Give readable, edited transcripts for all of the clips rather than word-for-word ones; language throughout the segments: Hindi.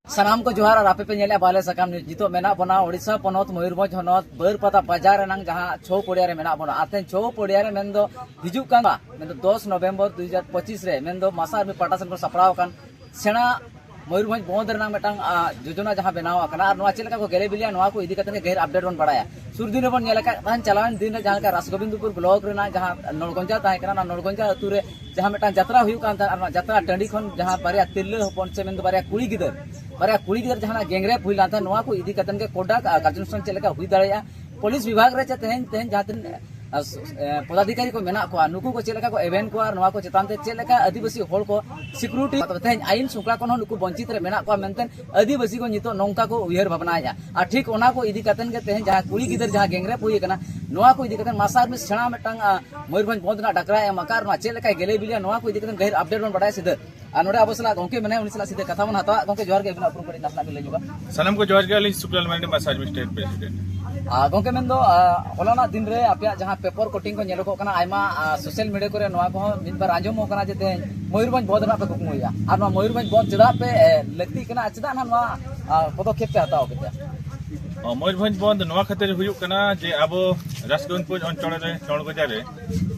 सानाम को जोहार और आपे पे नेले बाले सकाम जितो मेना बना ओडिशा पनत मयूरभंज हनत बरपता बाजार रनंग जहां छो पड़िया रे मेना बना आते छो पड़िया रे मेन दो हिजुक कान मेन 10 नवंबर 2025 रे मेन दो मासार में पाटासन को सपड़ाव कान सेना मयूरभंज बंद रनंग मेटांग योजना जहां बनाव आकना और नवा चेलका को गेले बिलिया नवा को इदी कतन घेर अपडेट बन बड़ाया सुरदिन बन नेलका तान चलावन दिन जहां का रासगोविंदपुर ब्लॉक रेना जहां नड़गंजा ताहे कना नड़गंजा अतु रे जहां मेटांग यात्रा हुयु कान तार यात्रा टंडी खन जहां बारिया तिल्ले होपन से मेन दो बारिया कुड़ी गिदर जहां गैंगरेप हुई लाता नवा को इदी कतन के कोडा कार्यानुष्ठान चेलका हुई दाड़िया पुलिस विभाग रे तेहन जहां पदाधिकारी को मेना को नुकु को चेलका को एवेंट को नवा को चेतान ते चेलका आदिवासी होल को सिक्योरिटी तेहन आईन सुकला को नुकु वंचित रे मेना को मेनतेन आदिवासी को नितो नौका को उयहर भावनाया आ ठीक ओना को इदी कतन के तेहन जहां कुड़ी गिदर जहां गैंगरेप हुई कना नवा को इदी कतन मासार में सेना मेटांग मयूरभंज बंद ना डकरा एमकार ना चेलका गेले बिलिया नवा को इदी कतन गहिर अपडेट बन बडाय सिदा नोडे अब सला गोंके मने उनी सला सीधे कथा मन हता गोंके जोहार के बिना अप्रूव करे नासना बिले जुगा सनम को जोहार के अली सुकलाल मांडी मसाज में स्टेट प्रेसिडेंट गोंके मेन दो होलाना दिन रे आपया जहां पेपर कटिंग को नेलो कना आयमा सोशल मीडिया करे नवा को मिन बार आंजम कना जेते मयूरभंज बंद ना पे कुकुमुया और नवा मयूरभंज बंद चदा पे लगती कना चदा ना नवा पदक्षेप पे हताओ केते मयूरभंज बंद नवा खातिर हुयु कना जे आबो रासगोविंदपुर अंचल रे चौड़गजा रे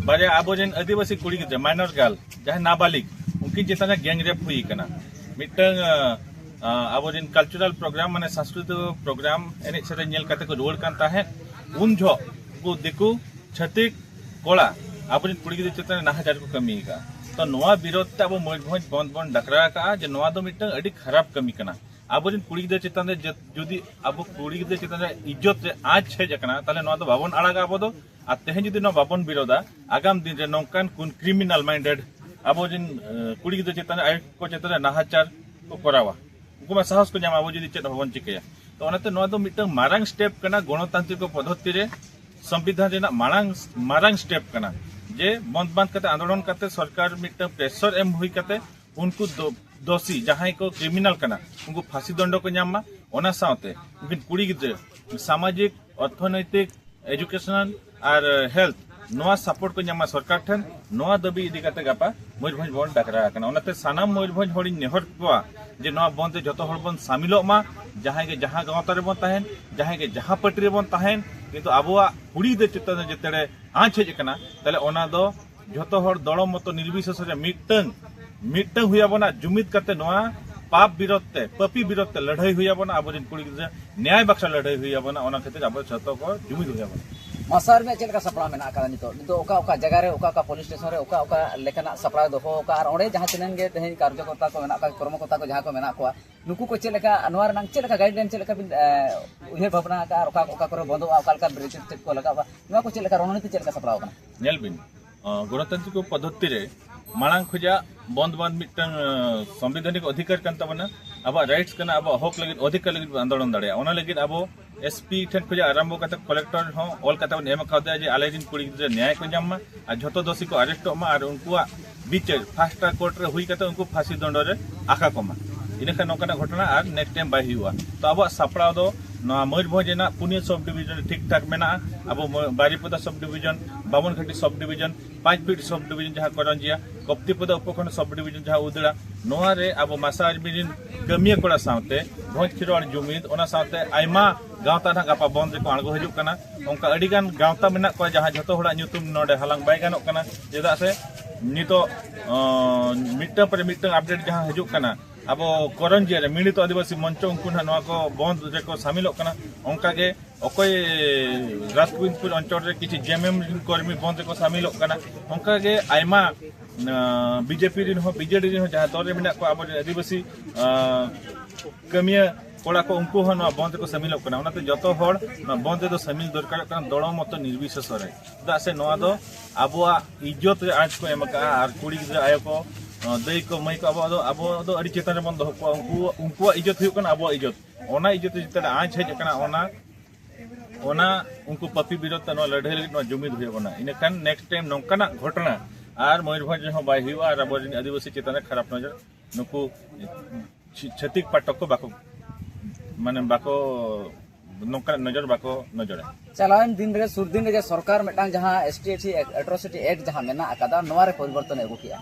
बारे आबो जेन आदिवासी कुड़ी गिद्रा माइनर गर्ल जहां नाबालिग उनकी जेतना गैंग रेप हुई कना मिटंग आबो जेन कल्चरल प्रोग्राम माने सांस्कृतिक प्रोग्राम एने सेरे नेल काते को रोड कान ताहे उन झो को देखु छतिक कोला आबो जेन कुड़ी गिद्रा चेतना नाहाजार को कमी का तो नवा विरोध ते आबो मयूरभंज बंद डकरा का जे नवा दो मिटंग अडी खराब कमी कना आबो जेन कुड़ी गिद्रा चेतना जदि आबो कुड़ी गिद्रा चेतना इज्जत रे आज छे जकना ताले नवा दो बाबन अड़ागा आबो दो आ तेहे जदि नवा बाबन विरोधा आगाम दिन रे नौकान कुन क्रिमिनल माइंडेड आबो जिन कुड़ी गिद्रा चेतना आय को चेतना नाहाचार को करावा उनको साहस को जामा आबो जदि चेत भवन चिकया तो ओनाते नवा दो मिटंग मारांग स्टेप कना गणतांत्रिक पद्धति रे संविधान रेना मारांग स्टेप कना जे बंद कते आंदोलन कते सरकार मिटंग प्रेशर एम हुई कते उनको दोषी जहां को क्रिमिनल कना उनको फांसी दंड को नामा ओना साथे उनकिन कुड़ी गिद्रा सामाजिक अर्थनैतिक एजुकेशनल और हेल्थ नवा सपोर्ट को नामा सरकार ठन नवा दबी इदी कते गापा मयूरभंज बंद डकरा कना ओनाते सानाम मयूरभंज होड़ी नेहर कोआ जे नवा बंद जतो हर बन शामिलो मा जहां के जहां गांवता रे बन ताहेन जहां के जहां पटरी रे बन ताहेन किंतु आबोआ कुड़ी दे चित्त जेतेड़े आंच हेज कना तले ओना दो जतो हर दल मत निर्विशेष रे मिटंग हुयाबना जुमिद कते नवा पाप विरोधते पपी विरोधते लड़ाई हुयाबना आबो जिन कुड़ी गिद्रा न्याय बक्सा लड़ाई हुयाबना ओना खातिर आबो जतो को जुमिद हुयाबना मासार में चेलका सपड़ा मेना का नितो ओका जगह रे ओका पुलिस स्टेशन रे ओका लेखना सपड़ा दोहो ओका और ओडे जहां तिनन गे तेहन कार्यकर्ता को मेना का कर्मकर्ता को जहां को मेना को नुकु को चेलका नवार नंग चेलका गाइडलाइन चेलका बिन उहे भावना का ओका करे बंदो ओका ब्रिटिश चेक को लगा नवा को चेलका रणनीति चेलका सपड़ा कना नेल बिन गणतांत्रिक पद्धति रे मांग खुजा बंद मिटन संवैधानिक अधिकार कन तबना अब राइट्स कना अब हक लगे अधिकार लगे आंदोलन दाड़े ओना लगे अब एसपी ठन खुजा आरंभ कते कलेक्टर हो ऑल कते नेम खाते जे आले दिन कुड़ी गिद्रा न्याय को जामा आ झतो दोषी को अरेस्ट मा और उनकुआ बिचार फास्ट ट्रैक कोर्ट रे हुई कते उनको फांसी दंड रे आखा कोमा इनका नौका घटना और नेक्स्ट टाइम बाय हुआ तो अब सापड़ा दो मयूरभंज ना पुनिया सब डिविजन ठीक ठाक मेना अब Baripada sub division बामनघाटी sub division 5 feet sub division जहां करंजिया कप्तिपदा उपखंड सब डिविजन जहां उदड़ा नोआ रे अब मासाज बिजिन कमिया कोड़ा साथे भोज खिरोड़ जुमिद ओना साथे आयमा गावता ना गापा बंद को आगो हजू कना उनका अडिगान गावता मेना को जहां जतो होड़ा न्यूतुम नोडे हलांग बाय गानो कना जेदा से नितो मिटन पर मिटन अपडेट जहां हजू कना अब करंजिया रे मिलित आदिवासी मंच उनको नवा को बंद रे को शामिल कना उनका के अकोय रासगोविंदपुर अंचल रे किछि जेएमएम कर्मी बंद को शामिल कना उनका के आयमा बीजेपी रिन हो बीजेडी रिन हो जहां तोरे मेना को अब आदिवासी कमिया कोड़ा को उनको हो नवा बंद को शामिल कना ओनाते जतो हर बंद दो शामिल दरकार कना दल मत निर्विशेष रे दा से नवा दो आबोआ इज्जत रे आज को एमका आर कुड़ी गिद्रा आयो को दई को मई को अब अड़ी चेतन बन दो उनको इज्जत हुई कना अब इज्जत ओना इज्जत जितना आज हेज कना ओना उनको पपी विरोध नो लड़ाई लगे जुमिद हुई इनखान नेक्स्ट टाइम नौकाना घटना और मयूरभंज हो बाय हुआ और अब आदिवासी चेतन खराब नजर नुकु छतिक पाटक को बाको माने बाको नौका नजर बाको नजर चलान दिन रे सुरदिन रे सरकार मेटांग जहां एसटी एट्रोसिटी एक्ट जहां मेना अकादा नवा रे परिवर्तन एगु किया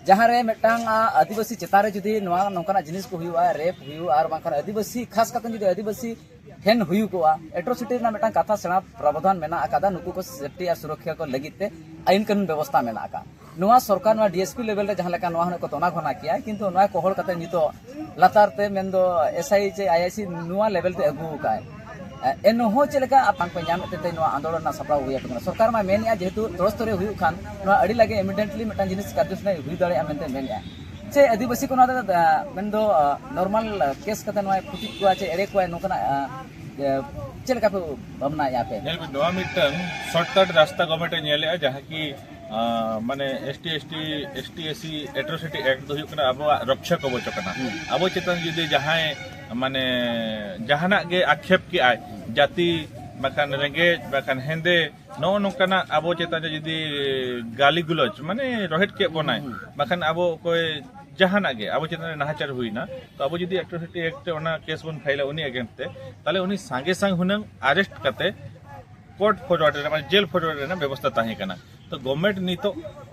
जहाँ रे मिटांग आदिवासी चेतारे जुदी नौकाना जिनिस को हुआ रेप हुआ और बांखान आदिवासी खास करते जुदी आदिवासी हेन हुई को एट्रोसिटी ना मिटांग कथा सेना प्रावधान मेना आकादा नुकु को सेफ्टी और सुरक्षा को लगिते आईन कानून व्यवस्था मेना आका नोआ सरकार नोआ डीएसपी लेवल रे जहाँ लेका नोआ हने को तोना घना किया किंतु नोआ कोहल कते नितो लातारते मेंदो एसआई चे आईआईसी नोआ लेवल ते अगु का एनहो चलेका आपन पे नामते नोआ आंदोलन ना सपड़ा हुई है सरकार मा मेनिया जेहेतु तोरस्तरे हुई खान नोआ अड़ी लगे इमिडिएटली मिटांग जिनिस कार्यसना हुई दाड़े मेनते मेनिया चे आदिवासी को नोआ मेंदो नॉर्मल केस कते नोआ फुटी को चे एड़े को नोकना चलेका पे भावना यहाँ पे नोआ मिटन शॉर्टकट रास्ता गवर्नमेंट नेले जहाँ की माने एसटी एससी एट्रोसिटी एक्ट दो हुकना अब रक्षा कवच कना अब चेतन जुदी जहाँ माने जहाना गे आक्षेप की आय जाति बाखान रेंगेज बाखान हेंदे नो नोकना अब चेतन जुदी गाली गुलज माने रोहित के बनाय बाखान अब कोई जहाना गे अब चेतन नाहाचार हुईना तो अब जुदी एट्रोसिटी एक्ट ओना केस बन फाइला उनी अगेंस्ट ते ताले उनी सांगे सांग हुनंग अरेस्ट कते कोर्ट फॉरवर्ड रे माने जेल फॉरवर्ड रे व्यवस्था ताहे कना तो गवर्नमेंट नितो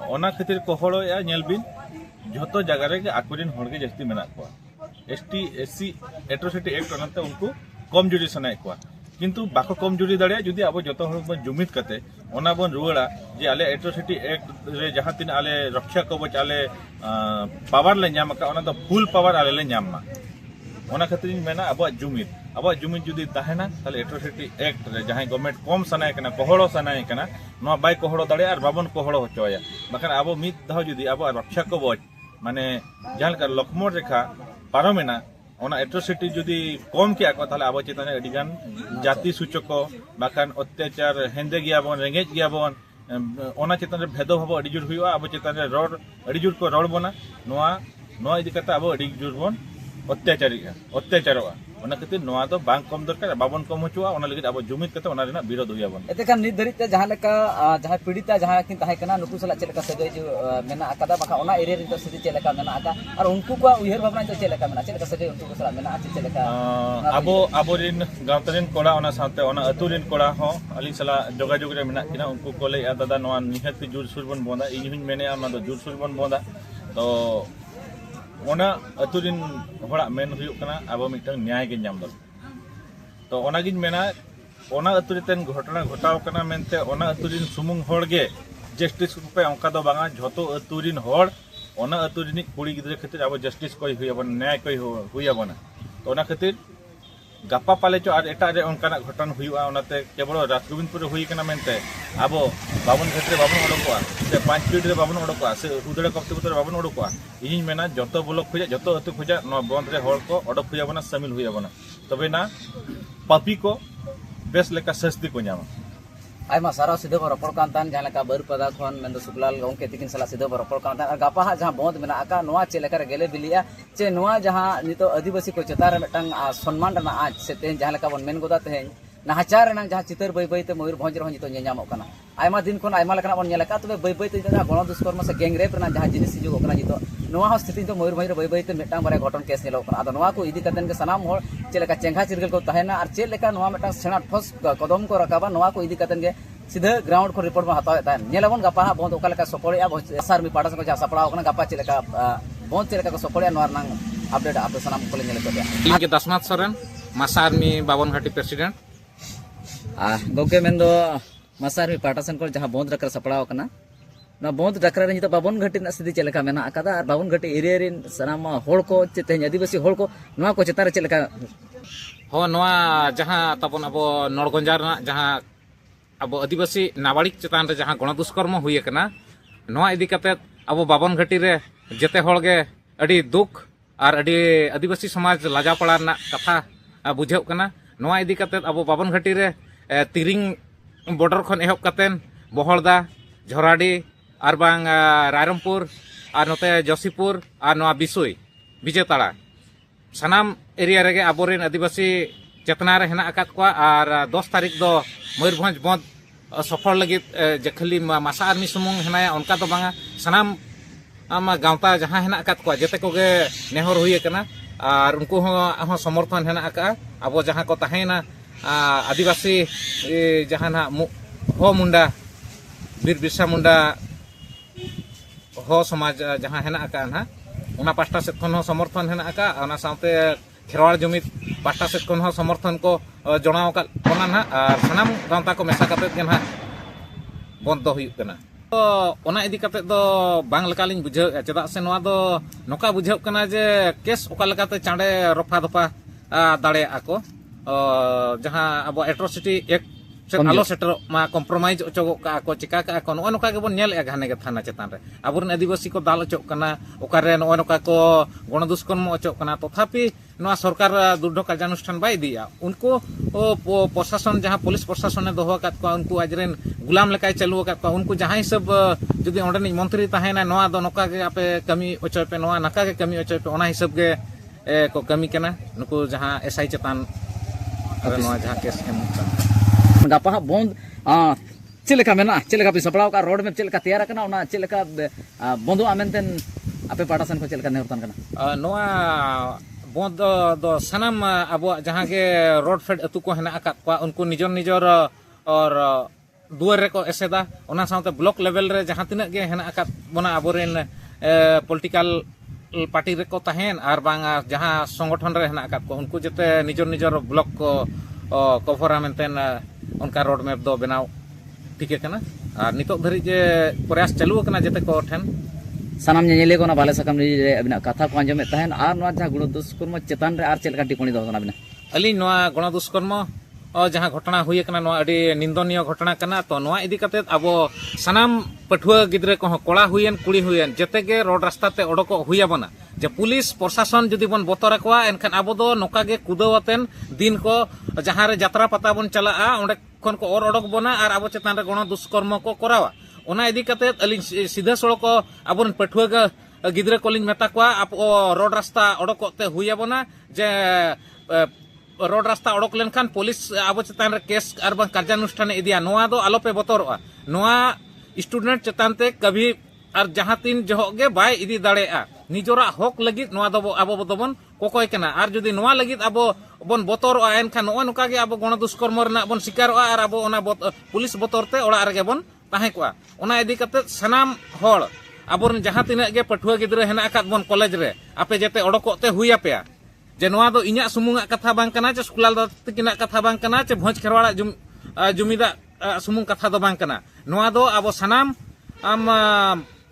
ओना खातिर कोहड़ो या नेल बिन जतो जगह रे आकुरिन होड़ के जस्ती मेना को एसटी एससी एट्रोसिटी एक्ट ओनाते उनको कम जुरी सनाय को किंतु बाको कम जुरी दड़े जुदी अब जतो होड़ बन जुमित कते ओना बन रुवाड़ा जे आले एट्रोसिटी एक्ट रे जहां तीन आले रक्षा कवच आले पावर ले न्याम का ओना तो फुल पावर आले ले न्याम मा ओना खातिर मेना अब जुमित जुदी ताहेना ताले एट्रोसिटी एक्ट रे जहां गवर्नमेंट कम सनाय कना कोहड़ो सनाय कना नो बाय कोहड़ो दड़े और बाबन कोहड़ो होचोया बखान अब मित दह जुदी अब रक्षा कवच माने जहां का लक्ष्मण रेखा पारमेना ओना एट्रोसिटी जुदी कम किया को ताले अब चेतन अडिगान जाति सूचक बखान अत्याचार हेंदे गियाबन रेंगेज गियाबन ओना चेतन भेदो भाव अडी जुर हुआ अब चेतन रोड अडी जुर को रोड बना नोआ इदी कता अब अडी जुर बन अत्याचारवा ओना खातिर नोआ दो बांग कम दरकार बाबन कम होचुआ ओना लगित अब जुमित कते ओना रेना विरोध हुयाबन एतेकान नित धरिते जहाँ लेका जहाँ पीड़िता जहाँ किन ताहे कना नुकु सला चलेका सगै जो मेना आकादा बखा ओना एरिया रे सिद्धि चलेका मेना आका और उनको को उयहर भावना चलेका मेना चलेका सगै उनको सला मेना चलेका अबोरिन गांवतरिन कोड़ा ओना साथे ओना अतुरिन कोड़ा हो अली सला जोगाजोग रे मेना किना उनको को ले दादा नोआ निहत जुर सुरबन बोंदा इहुन मेने आमा दो जुर सुरबन बोंदा तो ओना अतुरिन होड़ा मेन हुयुक कना अब मिटन न्याय के नाम दो तो ओना गिन मेना ओना अतुरितेन घटना घटाव कना मेनते ओना अतुरिन सुमुंग होड़ गे जस्टिस पे अंका दो बांगा झतो अतुरिन होड़ ओना अतुरिन कुड़ी गिदरे खातिर अब जस्टिस कोई हुयाबन न्याय कोई हुयाबन तो ओना खातिर गप्पा पाले चो और एटा रे ओनकाना घटना हुयुआ ओनाते केवल राजगोविंदपुर हुई कना मेनते अब बाबन क्षेत्र बाबन ओडकोआ से 5 फीट रे बाबन ओडकोआ से उदड़े कप्ते पुत्र बाबन ओडकोआ इहिं मेना जतो ब्लॉक खुजा जतो अतु खुजा न बंद रे होड़ को ओडक हुयाबना शामिल हुयाबना तबे ना पापी को बेस लेका सस्ती को न्यामा आयमा सारा सीधे रपड़ कांतान जहाँ लेका बर पदा खन मेंदो सुकलाल गौंके तिकिन सला सीधे रपड़ कांतान और गापा जहाँ बंद मेना आका नोआ चे लेका गेले बिलिया चे नोआ जहाँ नितो आदिवासी को चेतार मिटंग सम्मान रना आज से तेन जहाँ लेका बन मेन गोदा तेन नाहाचार रना जहाँ चितर बई बई ते मयूरभंज रे नितो नेजामो कना आयमा दिन खन आयमा लेका बन नेलका तबे बई बई ते जहाँ गण दुष्कर्म से गैंग रेप रना जहाँ जिनिस हिजुग कना नितो नोआ स्थिति तो मयूरभंज रे बई बई ते मिटंग बारे घटन केस नेलो कना आदो नोआ को इदी कतन के सनाम होड़ चे लेका चेंगा चिरगल को तहेना और चे लेका नोआ मिटंग सेना ठोस कदम को रकाबा नोआ को इदी कतन के सीधे ग्राउंड को रिपोर्ट में हतावे नेलाबन गपा बहुत ओकालेका सपोड़िया एसआर मी पाटा से जहाँ सपड़ाव कना गपा चलेका बहुत चलेका को सपोड़िया नोआ नंग अपडेट आप सनाम को नेले तो इनके दसनाथ सोरेन मासा आर्मी बावन घाटी प्रेसिडेंट गोके मेंदो मासा आर्मी पाटा से जहाँ बहुत रकर सपड़ाव कना ना बहुत डकरा रे नितो बावन घाटी ना सिद्धि चलेका मेना आकादा और बावन घाटी एरिया रे सनाम होड़ को तेहन आदिवासी होड़ को नोआ को चेतार चलेका हो नोआ जहाँ तबन अब नड़गंजार जहाँ अब आदिवासी नाबालिग चेतान रे जहाँ गण दुष्कर्म हुई कना नोआ इदी कते अब बावन घाटी रे जेते होड़ गे अड़ी दुख और अड़ी आदिवासी समाज लाजा पड़ा ना कथा बुझाव कना नोआ इदी कते अब बावन घाटी रे तिरिंग बॉर्डर खन एहब कतेन बहड़दा झोराडी और बांग रायरमपुर और नोते जोशीपुर और नोआ बिसुई विजेताड़ा सानाम एरिया रेगे आबोरेन आदिवासी चेतना रे हेना अकात कोआ और 10 तारीख दो मयूरभंज बंद सफल लगित जे खाली मासा आर्मी सुमुंग हेनाया उनका तो बांगा सानाम गांवता जहाँ हेना अकात कोआ जेते कोगे नेहर हुई कना और उनको हो समर्थन हेना अका अब जहाँ को तहेना आदिवासी जहाँ ना हो मुंडा बीर बिरसा मुंडा हो समाज जहाँ हेना आका ना उना पास्टा सेट खन हो समर्थन हेना आका उना साथे खेरवाड़ जुमित पास्टा सेट खन हो समर्थन को जणाव का कोना ना और सनाम गांवता को मेसा कते के ना बंद दो हुयुग कना तो ओना इदी कते दो बांग लकालिन बुझाव चेदा से नोआ दो नोका बुझाव कना जे केस ओका लकाते चांडे रफा दफा दाड़े आको जहाँ अब एट्रोसिटी एक आलो सेटर मा कम्प्रोमाइज अचोगो का को चिका का को नो नोका के बोन नेल घाने के थाना चेतान रे आबुरन आदिवासी को दाल अचोक कना ओकारे नो नोका को गणदुष्कर्म अचोक कना तथापि नोआ सरकार दुर्धो कार्यानुष्ठान बाय दिया उनको प्रशासन जहाँ पुलिस प्रशासन ने दोहो कात को उनको आजरेन गुलाम लेकाय चालू कात को उनको जहाँ सब जुदी ओंडे मंत्री ताहेना नोआ दो नोका के आपे कमी अचोय पे नोआ नका के कमी अचोय पे ओना हिसाब के को कमी कना नुको जहाँ एसआई चेतान नोआ जहाँ केस एम गापा बंद चेलेका मेना चेलेका पे सपड़ाव का रोड में चेलेका तैयार करना उना चेलेका बंदो आमेनतेन आपे पाटासन को चेलेका नेहरतान करना नोआ बंद दो सनम अब जहाँ के रोड फेड अतु को हेना आकात को उनको निजर निजर और दुआर रे को एसेदा उना साथे ब्लॉक लेवल रे जहाँ तिना के हेना आकात बना अबोरेन पॉलिटिकल पार्टी रे को तहेन और बांग जहाँ संगठन रे हेना आकात को उनको जते निजर निजर ब्लॉक को कभरा मेनतेन उनका रोड मैप दो बनाव ठीक है ना और नितो धरी जे प्रयास चालू करना जते को ठेन सानाम नेले को ना बाले सकम रे अबिना कथा को आंजमे तहन आर नोआ जहाँ गुणदुष्कर्म चेतान रे आर चेलका टिप्पणी दो अबिना अली नोआ गणदुष्कर्म और जहाँ घटना हुई कना नोआ अडी निंदनीय घटना कना तो नोआ इदी कते अब सनाम पठुआ गिद्रे को कोड़ा हुयन कुड़ी हुयन जते के रोड रास्ता ते ओडको हुया बना जे पुलिस प्रशासन जुदी बन बतर रखवा एनखान अब दो नोका गे कुदावतेन दिन को जहाँ रे यात्रा पता बन चला ओंडे खन को और ओडक बना और अब चेतान रे गणदुष्कर्म को करावा ओना इदी कते अली सीधा सड़क अब पठुआ गिद्रे कोलिन मेता को आप रोड रास्ता ओडकोते हुया बना जे रोड रास्ता ओडक लेनखान पुलिस अब चेतान रे केस और कार्यानुष्ठान इदिया नोआ दो आलो पे बतरवा नोआ स्टूडेंट चेतान ते कभी और जहाँ तीन जहोगे बाय इदी दाड़ेआ निजोरा हक लगित नोआ दो अब दोबन कोकोय कना और जुदी नोआ लगित अब बन बतरवा एनखान नोआ नुका गे अब गणदुष्कर्म रना बन शिकारवा और अब ओना पुलिस बतरते ओड़ा रे बन ताहे कोआ ओना इदी कते सनाम होड़ अब जहाँ तीना गे पठुआ गिद्रा हेना अकात बन कॉलेज रे आपे जते ओडकोते हुई आपेया जे नोआ दो इन्या सुमुंगा कथा बांग कना चे स्कूल तकिना कथा बांग कना चे भोज खेरवाड़ा जुमिदा सुमुंग कथा दो बांग कना नोआ दो अब सनाम आम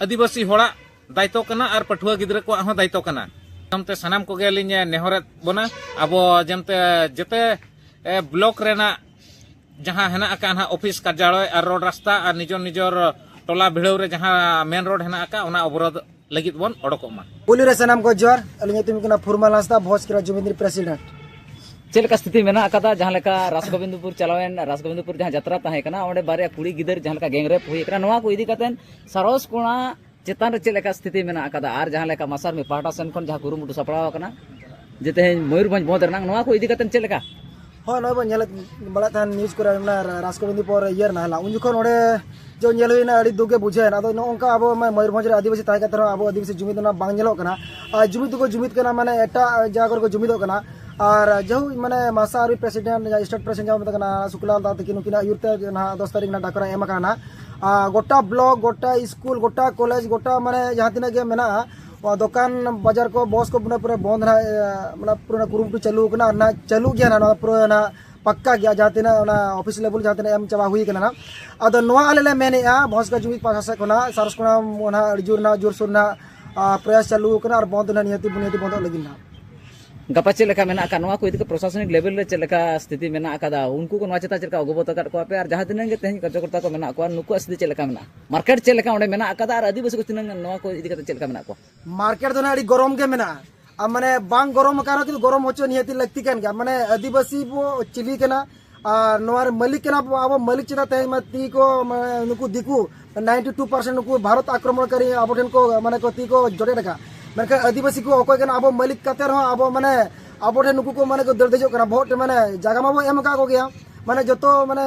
आदिवासी होड़ा दायित्व कना और पठुआ गिद्रा को हो दायित्व कना हमते सनाम को गे लिन नेहरे बना अब जमते जते ब्लॉक रेना जहाँ हेना आका ना ऑफिस कार्यालय और रोड रास्ता और निजर निजर टोला भिड़ाव रे जहाँ मेन रोड हेना आका ओना अवरोध लगित बन ओडकोमा बोली रे सनाम को जोर अलिंग तुम कना फुरमाल हांसदा भोज केरा जुमिंद्री प्रेसिडेंट चेलका स्थिति मेना अकादा जहाँ लेका रासगोविंदपुर चलावेन रासगोविंदपुर जहाँ यात्रा ताहे कना ओंडे बारे कुड़ी गिदर जहाँ लेका गैंगरेप हुई कना नोआ को इदी कतेन सरोस कोणा चेतान रे चेलेका स्थिति मेना अकादा और जहाँ लेका मसार में पाटा सेन खन जहाँ कुरुमुटु सपड़ाव कना जेते मयूरभंज बंद रनांग नोआ को इदी कतेन चेलेका हो नय बन बड़ा थान न्यूज करे ना रासगोविंदपुर इयर ना ला उन जखन ओडे जो नेल हुईना अड़ी दुगे बुझेन आदो नोंका अब मयूरभंज रे आदिवासी ताहे कतर अब आदिवासी जुमिद ना बांग नेलो कना जुमिद को जुमिद कना माने एटा जागर को जुमिदो कना और जो माने मासारी प्रेसिडेंट या स्टेट प्रेसिडेंट मतलब कना शुक्लाल दा तकिन किना यूरते ना 10 तारीख ना डाकरा एम कना गोटा ब्लॉक गोटा स्कूल गोटा कॉलेज गोटा माने जहां तिना के मेना दुकान बाजार को बस को पूरा बंद ना मतलब पूरा कुरुमुटु चालू कना ना चालू गया ना पूरा ना पक्का गया जहां तिना ऑफिस लेवल जहां तिना एम चाबा हुई कना ना अदो नोआ आले मेनेआ भोज का जुमित पासा से कोना सारस कोना ओना अर्जुर ना जोरसोर ना प्रयास चालू कना और बंद ना नियति बुनियादी बंद लगिन ना गपा चेलेका मेना का नोआ को इदी प्रशासनिक लेवल रे चेलेका स्थिति मेना अकादा उनको को नोआ चेता चेलका अगबत अकाद को पे और जहां तिना गे तेहन कार्यकर्ता को मेना को नुको स्थिति चेलेका मेना मार्केट चेलेका ओंडे मेना अकादा और आदिवासी को तिना नोआ को इदी कते चेलेका मेना को मार्केट दो ना अड़ी गरम के मेना अब माने बांग गरम काना कि गरम होचो नियति लगती कान गया माने आदिवासी बो चिली केना और नोआर मालिक केना अब मालिक चेता ते मती को नुकु दिकु 92% नुकु भारत आक्रमणकारी अब ठन को माने को ती को जोड़े रखा मेनका आदिवासी को अकोय केना अब मालिक कते रहो अब माने अब ठन नुकु को माने को दर देजो कना भोट माने जागा माबो एम का को गया माने जतो माने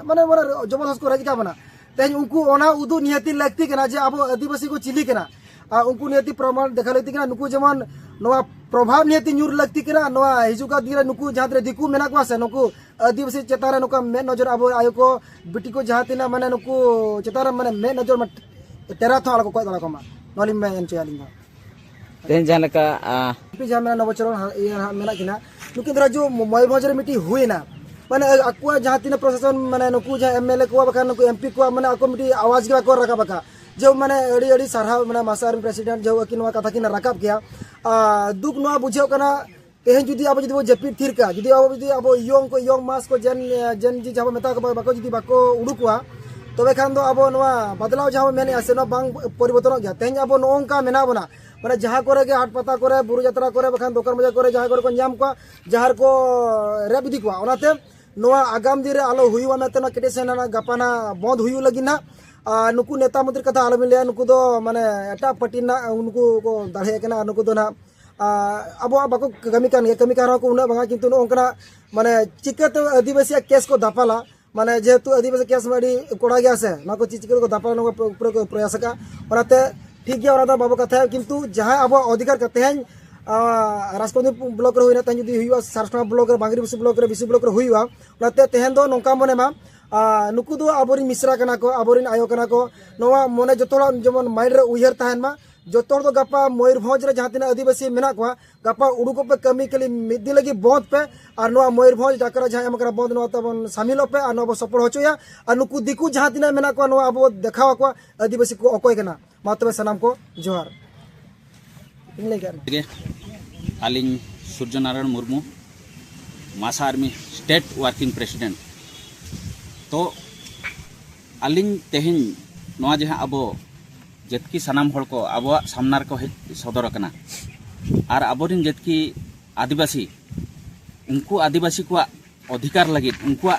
माने माने जबरदस्त को राजका बना तेज उनको ओना उदु नियति लगती केना जे अब आदिवासी को चिली केना उनको नियति प्रमाण देखा लेती केना नुकु जमन नोआ प्रभाव नियति न्यूर लगती केना नोआ हिजुका दिरा नुकु जहां रे दिकु मेना को से नुकु आदिवासी चेतारा नुका मे नजर अब आयो को बिटी को जहां तिना माने नुकु चेतारा माने मे नजर में तेरा थो आलो को दला को मा नॉलिम में एंचे आलिंग तेन जहां लका जहाँ मेरा नवचरण मेना किना नुकिन द्वारा जो मयूरभंज रे मिट्टी हुई ना माने अकुआ जहाँ तीन प्रशासन माने नुकु जहाँ एमएलए को बका नुकु एमपी को माने अको मिट्टी आवाज के बको रखा बका जो माने अड़ी अड़ी सारा माने मासार प्रेसिडेंट जो अकिन वा कथा किन रकाब किया दुख नुआ बुझे कना तेहन जुदी अब जुदी वो जपिर थिर का जुदी अब योंग मास को जन जन जी जहाँ मेता को बको जुदी बको उडुकुआ तबे खान दो अब नुआ बदलाव जहाँ मेने आसे नो बांग परिवर्तन गया तेहन अब नोंका मेना बना माने जहाँ करे के हाट पता करे बुरु यात्रा करे बखान दोकान बजार करे जहाँ करे को नाम को जहाँ को रेप दी को ओनाते नोआ आगाम दिन रे आलो हुईवा मेते ना केटे सेना गपाना बंद हुई लगी ना नुकु नेता मंत्री कथा आलो मिले नुकु दो माने एटा पार्टी ना उनको को दाढ़े केना नुकु दो ना अब बाको कमी कान को उना बंगा किंतु ओंकना माने चिकत आदिवासी केस को दापाला माने जेहेतु आदिवासी केस में अड़ी कोड़ा गया से ना को चिकत को दापाला नो पूरा प्रयास का ओनाते ठीक गया ओना बाबू कथा किंतु जहाँ अब अधिकार करते हैं राजकंदी ब्लॉक रे हुईना तेहन जुदी हुईवा सारसना ब्लॉक रे बांगरी बिसु ब्लॉक रे हुईवा ओनाते तेहन दो नोंका मने मा नुकु दो आबोरी मिश्रा कना को आबोरी आयो कना को नोवा मने जतोला जेमन माइंड रे उयहर ताहन मा जतोर दो गपा मयूरभंज रे जहाँ तीन आदिवासी मेना को गपा उडुको पे कमी के लिए मिदी लगी बंद पे और नोवा मयूरभंज डाकरा जहाँ एमकरा बंद नोवा तबन शामिल पे और नोवा सफल होचोया और नुकु दिकु जहाँ तीन मेना को नोवा अब देखावा को आदिवासी को अकोय कना मा तबे सनाम को जोहार आलिंग सूर्यनारायण मुर्मू मासा आर्मी स्टेट वर्किंग प्रेसिडेंट तो आलिंग तेहन नोआ जहाँ अब जेतकी सनाम हड़ को अब सामना को हेज सदर कना और आबोरिन जेतकी आदिवासी उनको आदिवासी को अधिकार लगी उनको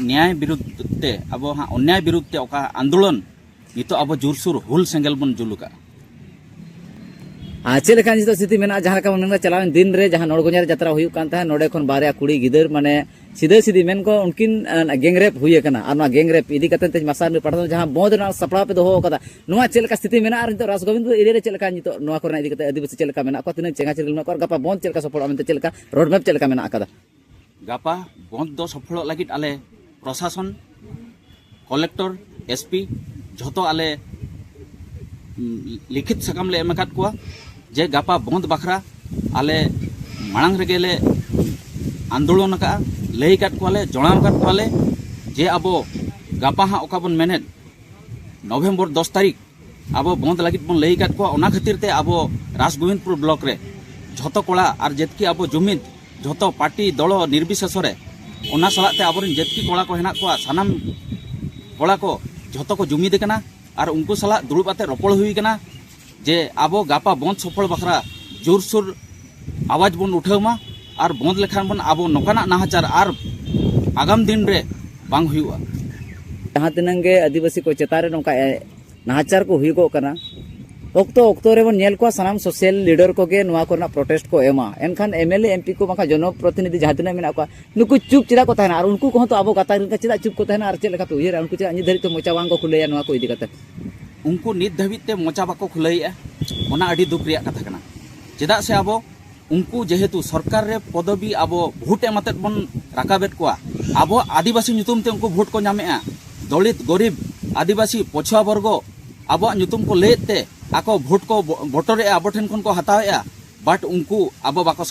न्याय विरुद्ध ते अब हाँ अन्याय विरुद्ध ते ओका आंदोलन नितो अब जोरसोर हुल सेंगल बन जुलुका चेक स्थिति में जहाँ चलाव दिन रे जहाँ नड़गंजा यात्रा हुई नोडे खन बारे कुड़ी गिदर माने सीधे सीधी मेन को उनकिन गैंगरेप हुई और गैंगरेप इदी करते मासार पाठा जहाँ बंद सपड़ा पे दोहो कदा चेक स्थिति में राजगोविंद एरिया चेक आदिवासी चेक में तीन चेंगा चेल गपा बंद चेक सफल चेक रोडमैप चेक में गपा बंद दो सफल लगी आले प्रशासन कलेक्टर एसपी झोतो आले लिखित सकाम ले एमकात को जे गपा बंद बखरा आले मांग रेगेले आंदोलन का लई काट कोले जणाम काट कोले जे अब गपा हाँ ओका बन मेने नवेम्बर 10 तारीख अब बंद लगी बन लई काट को ओना खातिर ते अब राजगोविंदपुर ब्लॉक रे झोतो कोड़ा और जेतकी अब जुमिद झोतो पार्टी दल निर्विशेष रे ओना सलाते अब जेतकी कोड़ा को हेना को सानाम कोड़ा को झोतो को जुमिद कना और उनको सला दुड़ुब आते रपड़ हुई कना जे अब गपा बंद सफल बखरा जोरसोर आवाज बन उठावमा और बंद लेखान बन अब नौकाना नाहाचार और आगाम दिन रे बांग हुआ जहाँ तीन गे आदिवासी को चेतारे नौका नाहाचार को हुई ऑक्तो रे बन को सानाम सोशल लीडर को गे नुआ करना प्रोटेस्ट को एमा एनखान एमएलए एमपी को बाखा जनप्रतिनिधि जहाँ तीन मेना को नुकु चुप चेदा को तहना और उनको को तो अब गाता चेदा चुप को तहना और चेक पे उयर उनको चेदा धरी तो मोचा वांग को खुलेया नुआ को इदी करते उनको नित धाबिते मोचा बाको खुलैया ओना अडी दुख रिया कथा कना चेदा से अब उनको जेहेतु सरकार रे पदवी अब भोट एमाते बन राकाबेत को अब आदिवासी नुतुम ते उनको भोट को नामेआ दलित गरीब आदिवासी पछुआ वर्ग अब नुतुम को लेते आको भोट को वोटर अब ठेन खन को हतावेआ बट उनको अब बाको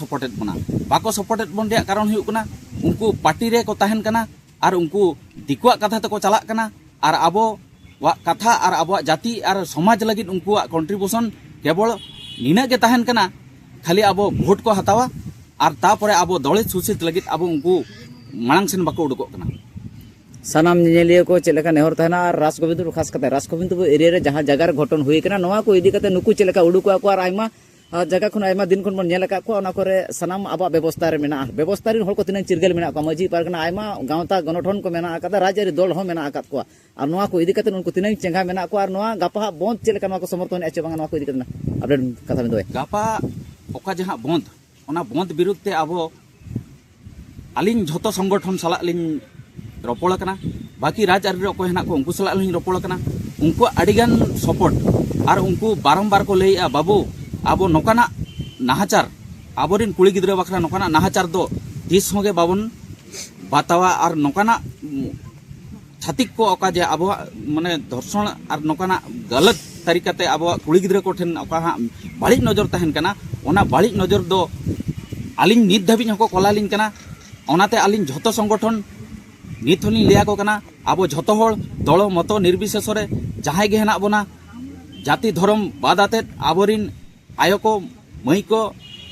सपोर्टेड बन रे कारण हुई कना उनको पार्टी रे को तहन कना और उनको दिकुआ कथा तको चला कना और अब कथा और अब जाति और समाज लगी उनको कंट्रीब्यूशन केवल निना के तहन कना खाली अब भोट को हतावा और तापरे अब दलित सुशित लगी अब उनको मांग सेन बाको उडुको कना सानाम निनेलिया को चेलेका नेहर तहना और राजगोविंदपुर खास करते राजगोविंदपुर एरिया रे जहाँ जगह घटन हुई कना नोआ को इदी करते नुकु चेलेका उडुको को और आयमा जगह खन आयमा दिन खन बन नेल का को ओना करे सानाम अब व्यवस्था रे मेना व्यवस्था रे हर को तिन चिरगल मेना को मजी पारगना आयमा गांवता गनठन को मेना आकादा राज्य दल हो मेना आकात को और नोआ को इदी करते उनको तिन चेंगा मेना को और नोआ गपा बंद चेलेका नोआ को समर्थन एचे बांगा नोआ को इदी करना अपडेट कथा में दोय गपा ओका जहाँ बंद ओना बंद विरुद्ध ते अब आलिन झोतो संगठन सला लिन रपड़ कना बाकी राज आरी रे हेना को उनको सला लिन रपड़ कना उनको अडिगान सपोर्ट और उनको बारंबार को लैया बाबू अब नौकाना नाहाचार आबोरिन कुड़ी गिद्रा बखरा नौकाना नाहाचार दो तीस होगे बाबन बातावा और नौकाना छातिक को ओका जे अब माने धर्षण और नौकाना गलत तरीकाते अब कुड़ी गिद्रा को ठेन बाड़ी नजर तहन कना ओना बाड़ी नजर दो आलिंग नित धाबी हको कलालिंग कना ओनाते आलिंग झोतो संगठन नित होलिंग लिया को कना अब झोतो हर दल मत निर्विशेष रे जहां गे हेना बना जाति धर्म बादाते आबरिन आयो को मई को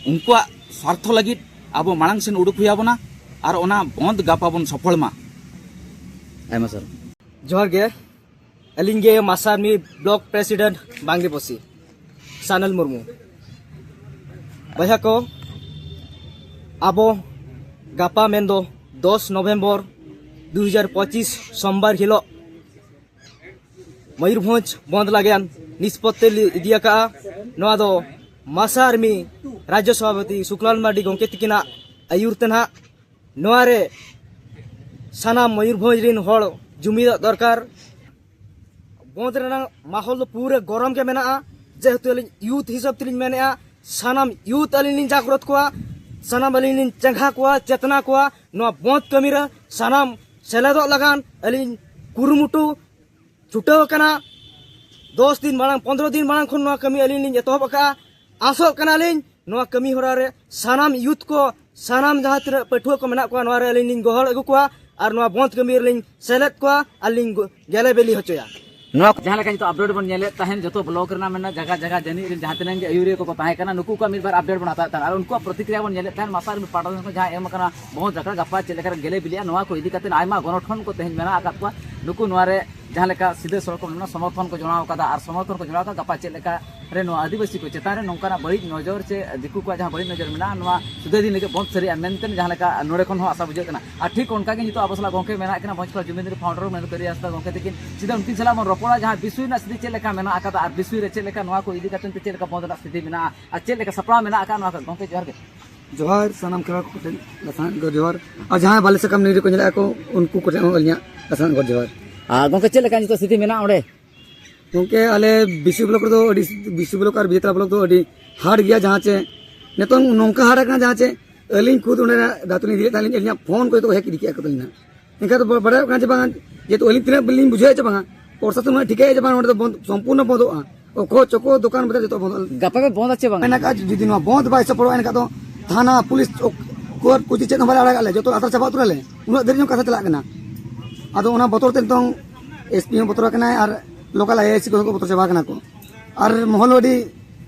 उनका स्वार्थ लगी अब मांग सेन उड़ुक हुआ बना और ओना बंद गापा बन सफल मा आयमा सर जोहार गे अलिंग गे मासारमी ब्लॉक प्रेसिडेंट बांगलीपोसी सानल मुर्मू बहा को आबो गापा मेंदो 10 नवेम्बर 2025 सोमवार हिलो मयूरभंज बंद लागेन निष्पत्ति इदिया का नवा दो मासारमी राज्य सभापति शुक्लाल मार्डी गंके तिकिना आयुर तेना नवारे साना मयूरभंज रिन हड़ जुमिद दरकार बंद रेना माहौल तो पूरे गरम के मेना जेहेतु यूथ हिसाब तेलिन मेना सानाम यूथ अलिन जागृत को सानाम अलिन चंगा को चेतना को नवा बंद कमीरा सानाम सेलेदो लगान अलिन कुरुमुटु छुटाव कना 10 दिन मांग 15 दिन मांग खन नवा कमी अलिन एतहब का आसो कना लिन नवा कमी होरा रे सानाम यूथ को सानाम जहां तिर पठुआ को मेना को नवा रे अलिन गहल अगु को और नवा बंद कमी लिन सेलेद को अलिन गेले बेली होचया जहाँ लेकिन तो अपडेट बन नेले तहन जो ब्लॉक रना मेना जगह जगह जनी जहाँ तीन आयुरिया को ताहे कना नुकु को मिल बार अपडेट बन आता और उनको प्रतिक्रिया बन नेले तहन मासार में पाटन को जहाँ एम कना बहुत जगह गप्पा चले कर गेले बिलिया नवा को इदी कते आयमा गणठन को तहन मेना आकात को नुकु नवारे जहाँ लेका सीधे सड़क को समर्थन को जनाव कदा और समर्थन को जनाव गप्पा चले का रे नो आदिवासी को चेतान नौकाना बड़ी नजर से दिकु को जहाँ बड़ी नजर मेना नवा सुदे दिन लेके बहुत सरी मेनतेन जहाँ लेका नोड़े खन हो आशा बुझे कना और ठीक उनका के नितो अबसला गोंके मेना कना भोजपुर जुमिंद्री फाउंडर मेन करी आस्ता गोंके तकिन सीधा उनकी सलाह मन रपोड़ा जहाँ विश्व ना स्थिति चले का मेना आकाता और विश्व रे चले का नवा को इदी कतन चले का बंद स्थिति मेना और चले का सपड़ा मेना आका नवा गोंके जोहार के जोहार सनम करा को लसान गो जोहार और जहां बाले सकम नीरे को जला को उनको को अलिया लसान गो जोहार गोंके चले का नितो स्थिति मेना ओडे क्योंकि अले विश्व ब्लॉक दो विश्व ब्लॉक और बेतरा ब्लॉक दो हार्ड गया जहाँ चे नितो नौका हार्ड करना जहाँ चे अलिंग खुद उन्हें दातुनी दिले तालिंग अलिया फोन को तो हेक दिखे को तलिना इनका तो बड़ा कांच बांगा ये तो अलिंग तिना बिलिंग बुझे चे बांगा और सत में ठीक है जे बांगा तो संपूर्ण बंदो ओ को चको दुकान बता तो बंद गप्पा पे बंद अच्छे बांगा मैंने कहा जुदी नो बंद बाय सपरो इनका तो थाना पुलिस कोर्ट कुछ चेक हमारे आड़ा ले जो तो आतर चाबा उतरले उन देर जो कथा चला कना आदो ओना बतोर ते तो एसपी में बतोर कना और लोकल आईएससी को बतोर चाबा कना को और मोहलवाडी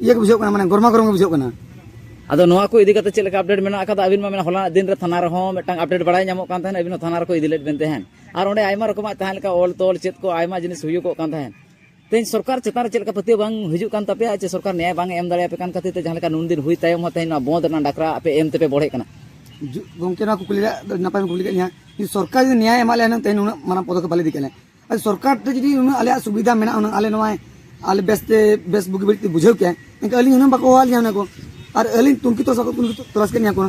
ये बुझो कना माने गरमा गरम बुझो कना आदो नवा को इदी कते चले का अपडेट मेना आका अबिन मा मेना होला दिन रे थाना रहो मेटांग अपडेट बड़ाय नामो कान थान अबिन थाना रे को इदिलेट बेनते हन और ओंडे आयमा रकम ताहन का ओल तोल चेत को आयमा जिनिस हुयो को कान थान तेन सरकार चेतार चेल का पति बांग हिजु कान तपे चे सरकार न्याय बांग एम दड़े पे कान कते ते जहां का नुन दिन हुई तायम होते ना बंद ना डाकरा पे एम ते पे बढ़े कना गोंके ना कुकुली नपाय कुकुली कन्या सरकार जो न्याय एमाले न तेन माना पदक बाले दिकेले सरकार ते जदी आले सुविधा मेना आले नवा आले बेस बुगी बिल्टी बुझो के इनका अली न बको वाल जाने को और अली तुमकी तो सब तुमकी तलाश के न्या को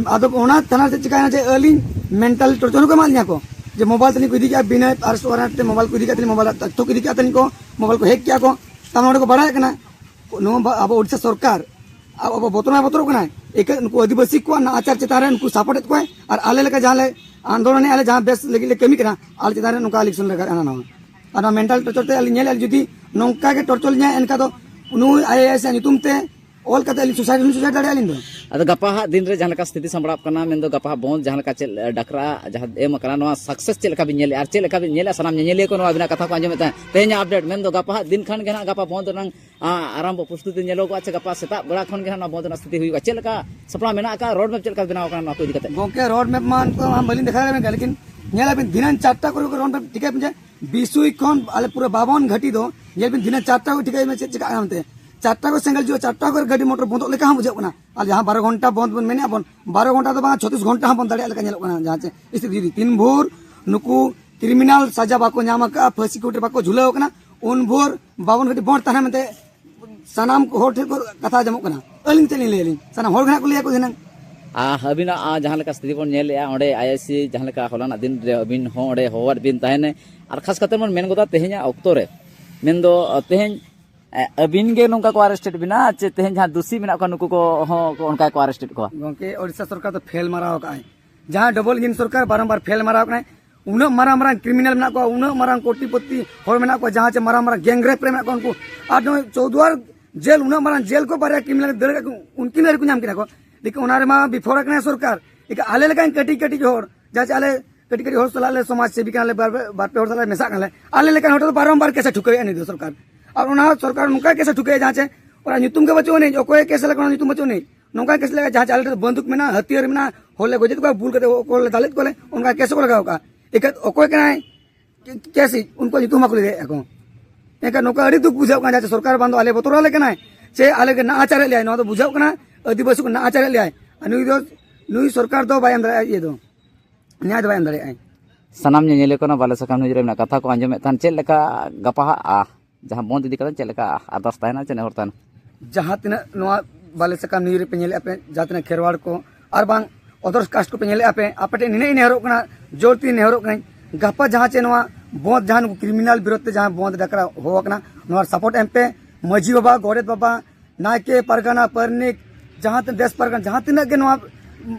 आदो ओना थाना से चिकाना जे अली मेंटल टर्चर को माल न्या को जे मोबाइल तनी को इदी के बिना अरेस्ट वारंट ते मोबाइल को इदी के तनी मोबाइल तो इदी के तनी को मोबाइल को हैक किया को तमन को बड़ा कना नो अब ओडिशा सरकार अब बतरा बतर कना एक उनको आदिवासी को ना आचार चेतारे उनको सपोर्ट को और आले लेका जहां आंदोलन आले जहां बेस लगी कमी कना आले चेतारे नुका इलेक्शन लगा ना ना और मेंटल टर्चर ते नेल जुदी नौका के टर्चर न्या इनका तो नु आईएएस नितुम ते ऑल कते सुसाइड दाड़े आलिन दो अद गपा दिन रे जहां का स्थिति संबड़ाप कना मेन दो गपा बंद जहां का चल डकरा जहां एम कना नो सक्सेस चल का बिनेले आर चल का बिनेले सनाम नेले को नो बिना कथा को अंजमेता ते냐 अपडेट मेन दो गपा दिन खन गेना गपा बंद नंग आरंभ प्रस्तुति नेलो को अच्छा गपा सेता बड़ा खन गेना बंद ना स्थिति हुई चल का सपड़ा मेना का रोड मैप चल का बनाव कना को इदी कते गोके रोड मैप मान तो हम बलिन देखा रे लेकिन नेला बिन दिनन 4टा को रोड मैप ठीक है बिसुई कोन आले पूरा 52 घटी दो ये बिन दिनन 4टा को ठीक है में चिका हमते 4टा को सिंगल जो 4टा को गाड़ी मोटर बंद लेका हम बुझे कना और जहां 12 घंटा बंद बन मेने अपन 12 घंटा तो 36 घंटा हम बंद दाड़े लेका नेलो कना जहां से स्थिति 3 भोर नुकु क्रिमिनल सजा बाको नामा का फांसी कोटे बाको झुलाव कना उन भोर 52 घंटे बंद ताना मते सनाम को होठ को कथा जमो कना अलिन चली लेलिन सनाम होर घना को लिया को देना अबिना जहां लेका स्थिति बन नेले ओंडे आईएससी जहां लेका होलाना दिन रे अबिन हो ओंडे होवार बिन ताहेने और खास करते मन मेन गोदा तेहे냐 ऑक्टो रे मेन दो तेहेñ अबिन गे नोंका को अरेस्टेड बिना चे तेहेñ जहां दोषी मेना को नुकु को हो उनका को अरेस्टेड को गोके ओडिशा सरकार तो फेल माराव का जहां डबल इंजन सरकार बारंबार फेल माराव का उन्ना मारा मारा क्रिमिनल मेना को उन्ना मारा कोटिपति हर मेना को जहां से मारा मारा गैंगरेप रे मेना को उनको आज चौद्वार जेल उन्ना मारा जेल को बारे क्रिमिनल दर उनकी मेरे को नाम किना को लेकिन उनारे मा बिफोर कने सरकार एक आले लेका कटी कटी हर जहां से आले कटी कटी हर सलाले समाज सेवी काले बार पे हर सलाले मेसा काले आले लेका हटो बारंबार कैसे ठुके नहीं दो सरकार और उना सरकार उनका कैसे ठुके जहां से और नितुम के बच्चों नहीं कोई कैसे लगा नितुम बच्चों नहीं नौका कैसे लगा जहां चाले बंदूक में ना हथियार में ना होले गोजित को बुल करते को दलित को उनका कैसे को लगाओ एक ओकोय कनाय कैसे उनको नितुम को ले एको एक नौका अड़ी दुख बुझाव का सरकार बांधो आले बतोरा ले कनाय से आले के ना आचार ले नो तो बुझाव कना आदिवासी को ना आचार ले नुई सरकार दो बाय अंदर ये दो न्याय बाय अंदर आई सानाम नेले को बाले सकाम नजर में कथा को आंजमे तान चेल लेका गपा आ जहां बंद इदी कदन चेल लेका आदर्श ताना चेने हरतान जहां तिना नोआ बाले सकाम न्यूरे पे नेले पे जातना खेरवाड़ को और बांग अदर्स कास्ट को पे नेले पे आपटे निने नेहरो कना जोरती नेहरो कना गपा जहां चे नोआ बंद जहां क्रिमिनल विरोध जहां बंद डकरा हो कना नोआ सपोर्ट एम पे मजी बाबा गोरेत बाबा नायके परगना परनिक जहां देश परगना जहां तिना के नोआ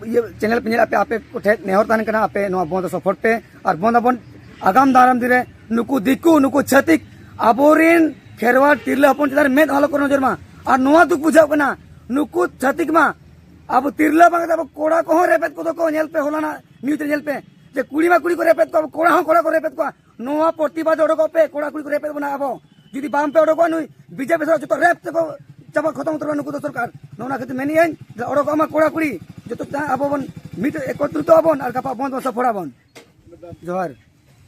ये चैनल पे नेले पे आपे को ठे नेहर तान कना आपे नोआ बंद सपोर्ट पे और बंद अपन आगाम दाराम दिरे नुकु दिकु नुकु छतिक आबोरिन खेरवाड़ तिरला अपन चदार मेद हालो को नजर मा और नोआ दुख बुझाव कना नुकु छतिक मा अब तिरला बांग अब कोड़ा को रेपेत को नेल पे होला ना न्यूज नेल पे जे कुड़ी मा कुड़ी को रेपेत को कोड़ा को रेपेत को नोआ प्रतिबाद ओडको पे कोड़ा कुड़ी को रेपेत बना अब जुदी बाम पे ओडको नुई बीजेपी सर जतो रेप को चाबा खत्म उतर नुकु तो सरकार नोना खति मेनी एन ओडको मा कोड़ा कुड़ी जतो अब बन मिट एकत्रित अबन और गपा बंद सफड़ा बन जोहार।